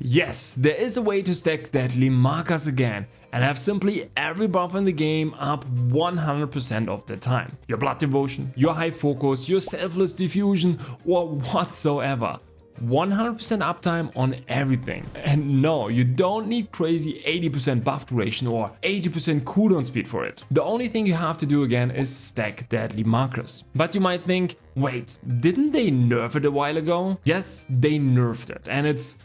Yes, there is a way to stack deadly markers again and have simply every buff in the game up 100% of the time. Your blood devotion, your high focus, your selfless diffusion or whatsoever. 100% uptime on everything. And no, you don't need crazy 80% buff duration or 80% cooldown speed for it. The only thing you have to do again is stack deadly markers. But you might think, wait, didn't they nerf it a while ago? Yes, they nerfed it, and it's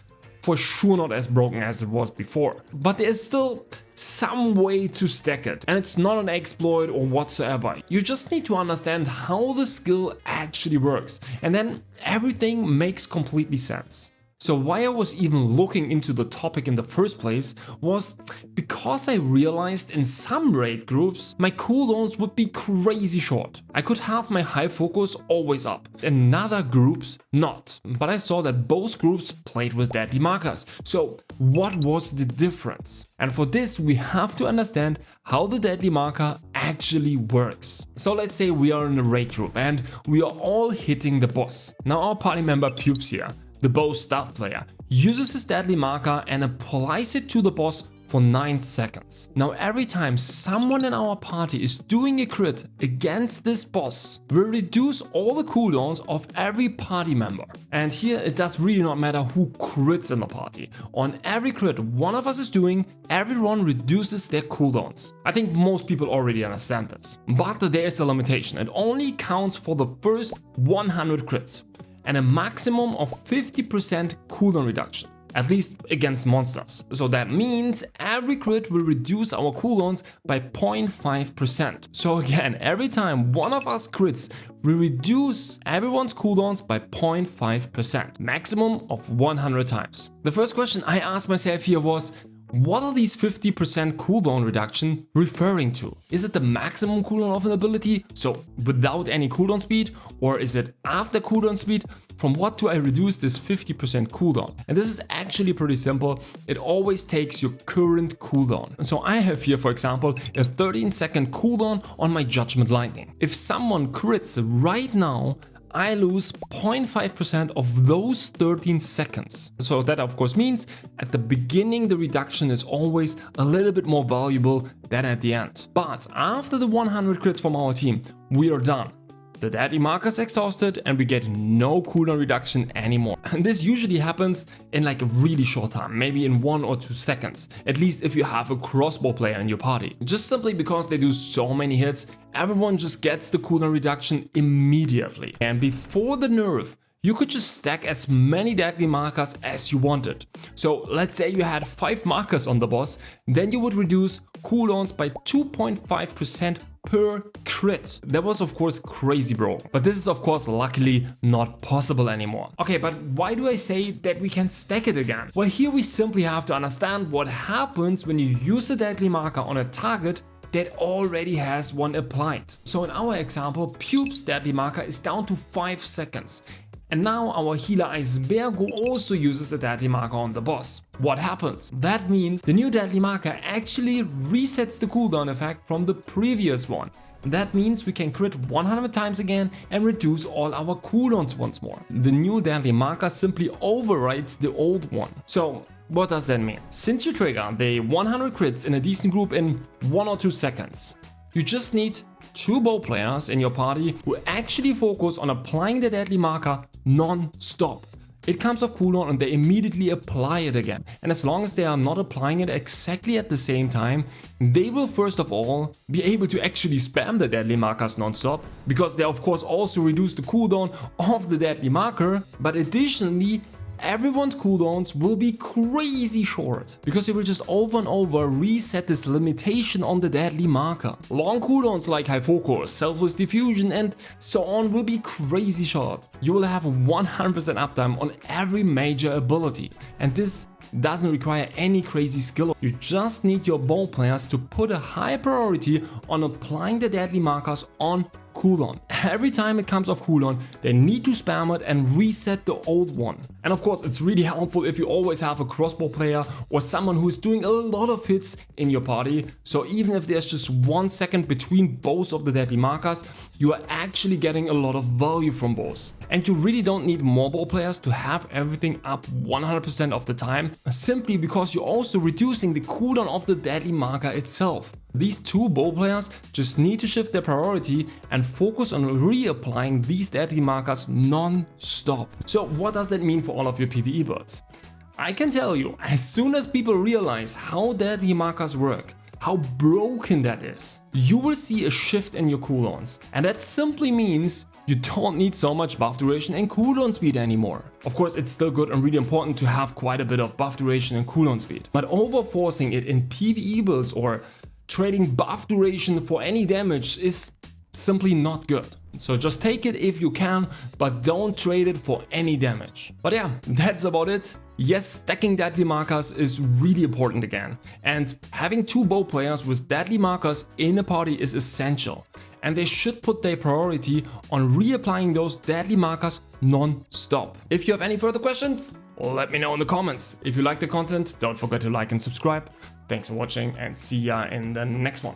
for sure not as broken as it was before. But there's still some way to stack it, and it's not an exploit or whatsoever. You just need to understand how the skill actually works, and then everything makes completely sense. So why I was even looking into the topic in the first place was because I realized in some raid groups my cooldowns would be crazy short. I could have my high focus always up, in other groups not. But I saw that both groups played with deadly markers. So what was the difference? And for this we have to understand how the deadly marker actually works. So let's say we are in a raid group and we are all hitting the boss. Now our party member Pubes here, the bow stealth player, uses his deadly marker and applies it to the boss for 9 seconds. Now every time someone in our party is doing a crit against this boss, we reduce all the cooldowns of every party member. And here it does really not matter who crits in the party. On every crit one of us is doing, everyone reduces their cooldowns. I think most people already understand this. But there is a limitation. It only counts for the first 100 crits. And a maximum of 50% cooldown reduction, at least against monsters. So that means every crit will reduce our cooldowns by 0.5%. So again, every time one of us crits, we reduce everyone's cooldowns by 0.5%, maximum of 100 times. The first question I asked myself here was, what are these 50% cooldown reduction referring to? Is it the maximum cooldown of an ability, so without any cooldown speed, or is it after cooldown speed? From what do I reduce this 50% cooldown? And this is actually pretty simple. It always takes your current cooldown. So I have here, for example, a 13-second cooldown on my Judgment Lightning. If someone crits right now, I lose 0.5% of those 13 seconds. So that of course means at the beginning the reduction is always a little bit more valuable than at the end. But after the 100 crits from our team, we are done. The deadly marker is exhausted and we get no cooldown reduction anymore. And this usually happens in like a really short time, maybe in 1 or 2 seconds, at least if you have a crossbow player in your party. Just simply because they do so many hits, everyone just gets the cooldown reduction immediately. And before the nerf, you could just stack as many deadly markers as you wanted. So let's say you had 5 markers on the boss, then you would reduce cooldowns by 2.5% per crit. That was of course crazy bro, but this is of course luckily not possible anymore. Okay, but why do I say that we can stack it again? Well, here we simply have to understand what happens when you use a deadly marker on a target that already has one applied. So in our example, Pube's deadly marker is down to 5 seconds. And now our healer Icebergo also uses a deadly marker on the boss. What happens? That means the new deadly marker actually resets the cooldown effect from the previous one. That means we can crit 100 times again and reduce all our cooldowns once more. The new deadly marker simply overrides the old one. So what does that mean? Since you trigger the 100 crits in a decent group in 1 or 2 seconds, you just need 2 bow players in your party who actually focus on applying the deadly marker non-stop. It comes off cooldown and they immediately apply it again. And as long as they are not applying it exactly at the same time, they will first of all be able to actually spam the deadly markers non-stop, because they of course also reduce the cooldown of the deadly marker, but additionally everyone's cooldowns will be crazy short, because you will just over and over reset this limitation on the deadly marker. Long cooldowns like high focus, selfless diffusion and so on will be crazy short. You will have 100% uptime on every major ability, and this doesn't require any crazy skill. You just need your bow players to put a high priority on applying the deadly markers on cooldown. Every time it comes off cooldown, they need to spam it and reset the old one. And of course, it's really helpful if you always have a crossbow player or someone who is doing a lot of hits in your party. So even if there's just 1 second between both of the deadly markers, you are actually getting a lot of value from both. And you really don't need more bow players to have everything up 100% of the time, simply because you're also reducing the cooldown of the deadly marker itself. These two bow players just need to shift their priority and focus on reapplying these deadly markers non-stop. So what does that mean for all of your PvE builds? I can tell you, as soon as people realize how deadly markers work, how broken that is, you will see a shift in your cooldowns. And that simply means you don't need so much buff duration and cooldown speed anymore. Of course, it's still good and really important to have quite a bit of buff duration and cooldown speed, but overforcing it in PvE builds or trading buff duration for any damage is simply not good. So just take it if you can, but don't trade it for any damage. But yeah, that's about it. Yes, stacking deadly markers is really important again, and having two bow players with deadly markers in a party is essential, and they should put their priority on reapplying those deadly markers non-stop. If you have any further questions, let me know in the comments. If you like the content, don't forget to like and subscribe. Thanks for watching and see ya in the next one.